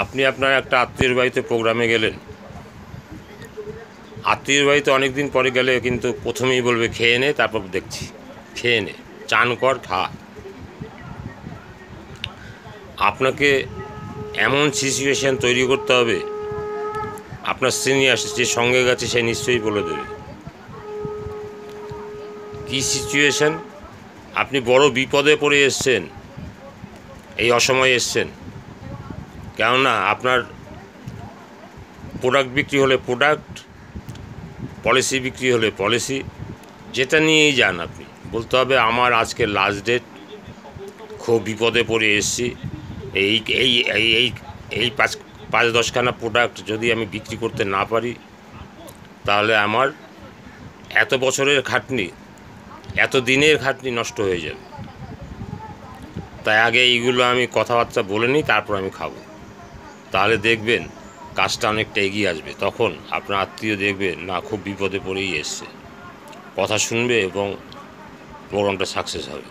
আপনি আপনার একটা আত্মীয়ের বাড়িতে প্রোগ্রামে গেলেন। আত্মীয়ের বাড়িতে অনেক দিন পরে গেলে কিন্তু প্রথমেই বলবে খেয়ে নে, তারপর দেখছি। খেয়ে নে, চান কর, খা। আপনাকে এমন সিচুয়েশান তৈরি করতে হবে, আপনার সিনিয়র যে সঙ্গে গেছে সে নিশ্চয়ই বলে দেবে কী সিচুয়েশান। আপনি বড় বিপদে পড়ে এসছেন, এই অসময়ে এসছেন। কেননা আপনার প্রোডাক্ট বিক্রি হলে প্রোডাক্ট, পলিসি বিক্রি হলে পলিসি, যেটা নিয়েই যান আপনি বলতে হবে আমার আজকে লাস্ট ডেট, খুব বিপদে পড়ে এসেছি। এই এই এই এই এই 5-10খানা প্রোডাক্ট যদি আমি বিক্রি করতে না পারি, তাহলে আমার এত বছরের খাটনি, এত দিনের খাটনি নষ্ট হয়ে যাবে। তাই আগে এইগুলো আমি কথাবার্তা বলে নিই, তারপর আমি খাবো। তাহলে দেখবেন কাজটা অনেকটা এগিয়ে আসবে। তখন আপনার আত্মীয় দেখবে না খুব বিপদে পড়েই এসছে, কথা শুনবে এবং প্রোগ্রামটা সাকসেস হবে।